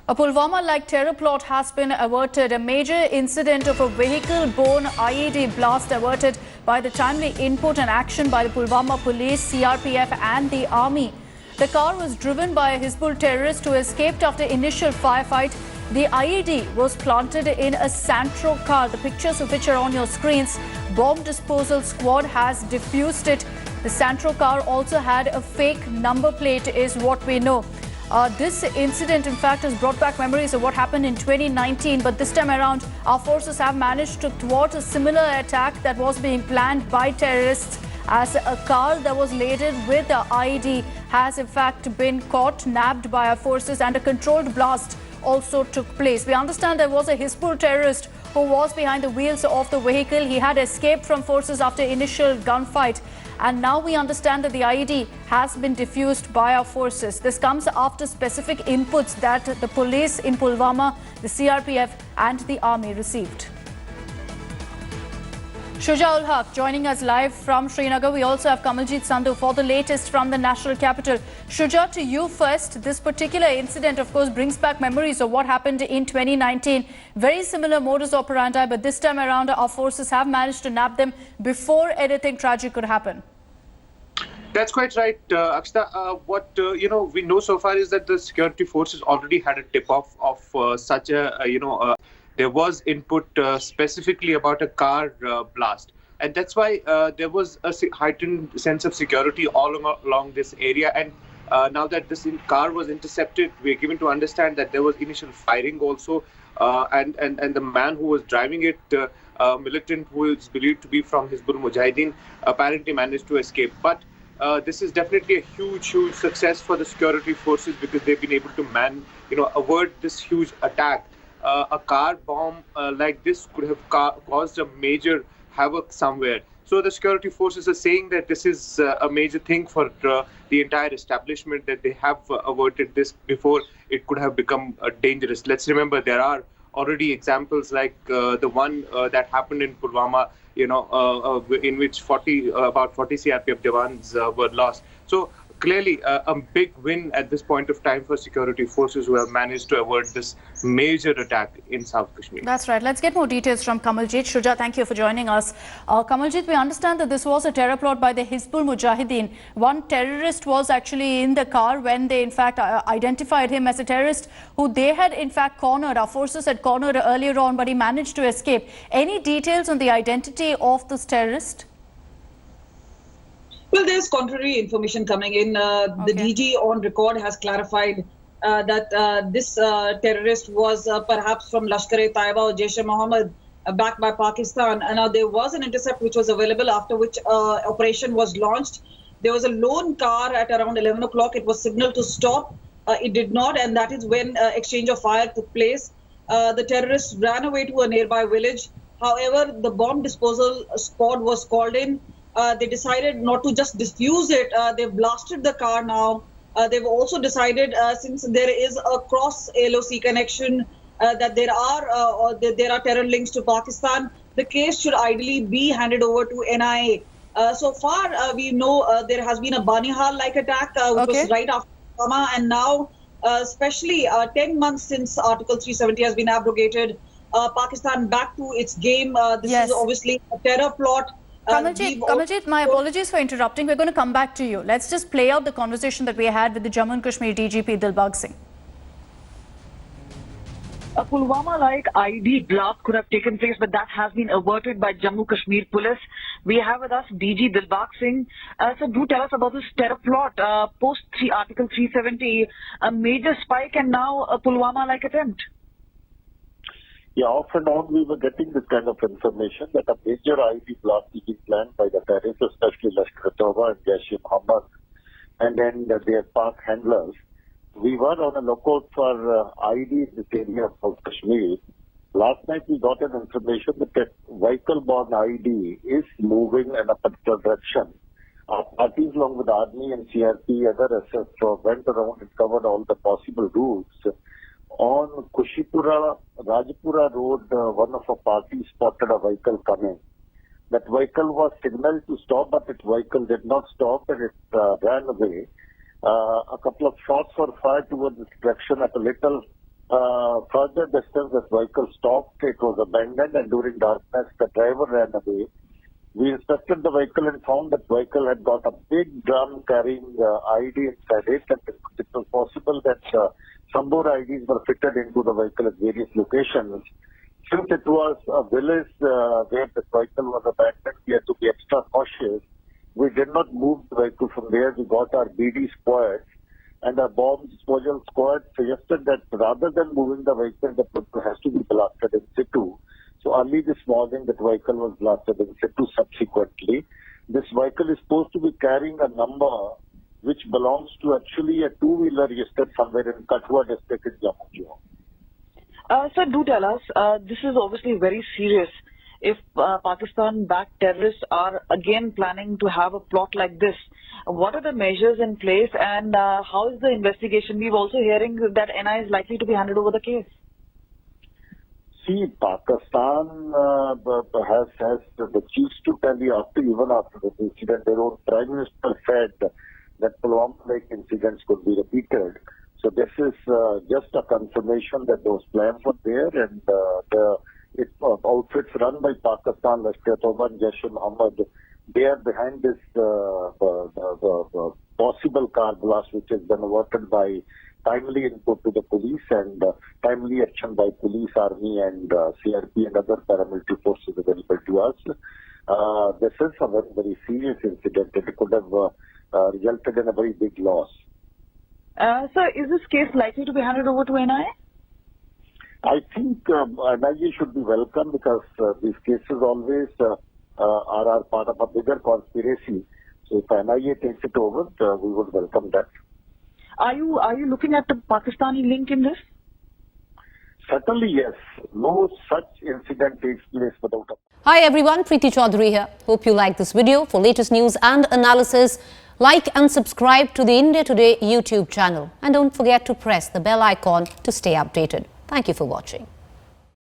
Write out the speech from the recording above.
A Pulwama-like terror plot has been averted. A major incident of a vehicle-borne IED blast averted by the timely input and action by the Pulwama police, CRPF and the army. The car was driven by a Hizbul terrorist who escaped after initial firefight. The IED was planted in a Santro car, the pictures of which are on your screens. Bomb disposal squad has diffused it. The Santro car also had a fake number plate is what we know. This incident, in fact, has brought back memories of what happened in 2019. But this time around, our forces have managed to thwart a similar attack that was being planned by terrorists, as a car that was laden with the IED has, in fact, been caught, nabbed by our forces, and a controlled blast also took place. We understand there was a Hizbul terrorist who was behind the wheels of the vehicle. He had escaped from forces after initial gunfight. And now we understand that the IED has been diffused by our forces. This comes after specific inputs that the police in Pulwama, the CRPF and the army received. Shuja ul Haq joining us live from Srinagar. We also have Kamaljeet Sandhu for the latest from the national capital. Shuja, to you first. This particular incident, of course, brings back memories of what happened in 2019. Very similar modus operandi, but this time around our forces have managed to nab them before anything tragic could happen. That's quite right, Akshita. What we know so far is that the security forces already had a tip-off of such a there was input specifically about a car blast, and that's why there was a heightened sense of security all along this area. And now that this car was intercepted, we're given to understand that there was initial firing also, and the man who was driving it, a militant who is believed to be from Hizbul Mujahideen, apparently managed to escape. But this is definitely a huge success for the security forces, because they've been able to avert this huge attack. A car bomb like this could have caused a major havoc somewhere. So the security forces are saying that this is a major thing for the entire establishment, that they have averted this before it could have become dangerous. Let's remember, there are already examples like the one that happened in Pulwama, in which about 40 CRPF jawans were lost. So clearly a big win at this point of time for security forces who have managed to avert this major attack in South Kashmir. That's right. Let's get more details from Kamaljeet. Shuja, thank you for joining us. Kamaljeet, we understand that this was a terror plot by the Hizbul Mujahideen. One terrorist was actually in the car when they in fact identified him as a terrorist who they had in fact cornered. Our forces had cornered earlier on, but he managed to escape. Any details on the identity of this terrorist? Well, there's contrary information coming in. The DG on record has clarified that this terrorist was perhaps from Lashkar-e-Taiba or Jaish-e-Mohammed, backed by Pakistan. And there was an intercept which was available, after which operation was launched. There was a lone car at around 11 o'clock. It was signaled to stop. It did not, and that is when exchange of fire took place. The terrorists ran away to a nearby village. However, the bomb disposal squad was called in. They decided not to just diffuse it. They've blasted the car now. They've also decided, since there is a cross-LOC connection, that there are terror links to Pakistan, the case should ideally be handed over to NIA. So far, we know there has been a Banihal-like attack, which was right after Pulwama, and now, especially 10 months since Article 370 has been abrogated, Pakistan back to its game. This is obviously a terror plot. Kamaljeet, my apologies for interrupting. We're going to come back to you. Let's just play out the conversation that we had with the Jammu and Kashmir DGP Dilbagh Singh. A Pulwama-like IED blast could have taken place, but that has been averted by Jammu Kashmir police. We have with us DG Dilbagh Singh. So do tell us about this terror plot, post Article 370, a major spike and now a Pulwama-like attempt. Yeah, off and on we were getting this kind of information that a major IED blast is being planned by the terrorists, especially Lashkar-e-Taiba and Jaish-e-Mohammed, and then their park handlers. We were on a lookout for IED in this area of South Kashmir. Last night we got an information that a vehicle-borne IED is moving in a particular direction. Our parties, along with Army and CRP, other assets, went around and covered all the possible routes. On Kushipura, Rajpura Road, one of our parties spotted a vehicle coming. That vehicle was signaled to stop, but that vehicle did not stop and it ran away. A couple of shots were fired towards this direction at a little Further distance, the vehicle stopped. It was abandoned, and during darkness, the driver ran away. We inspected the vehicle and found that vehicle had got a big drum carrying IED inside it, and it was possible that some more IEDs were fitted into the vehicle at various locations. Since it was a village where the vehicle was abandoned, we had to be extra cautious. We did not move the vehicle from there. We got our BD squad, and our bomb disposal squad suggested that rather than moving the vehicle, the vehicle has to be blasted in situ. So early this morning, that vehicle was blasted in situ subsequently. This vehicle is supposed to be carrying a number which belongs to actually a two-wheeler estate somewhere in Thwart district in Jammu. Sir, do tell us, this is obviously very serious. If Pakistan-backed terrorists are again planning to have a plot like this, what are the measures in place, and how is the investigation? We're also hearing that NI is likely to be handed over the case. See, Pakistan has the cheeks to tell you even after the incident. Their own Prime Minister said that Pulwama-Type incidents could be repeated. So this is just a confirmation that those plans were there, and the outfits run by Pakistan, Lashkar-e-Taiba and Jaish-e-Mohammed, they are behind this possible car blast, which has been averted by timely input to the police and timely action by police, army and CRP and other paramilitary forces available to us. This is a very, very serious incident. It could have resulted in a very big loss. Sir, is this case likely to be handed over to NIA? I think NIA should be welcome, because these cases always are part of a bigger conspiracy. So if NIA takes it over, we would welcome that. Are you looking at the Pakistani link in this? Certainly, yes. No such incident takes place without a... Hi everyone, Preeti Chaudhary here. Hope you like this video. For latest news and analysis, like and subscribe to the India Today YouTube channel. And don't forget to press the bell icon to stay updated. Thank you for watching.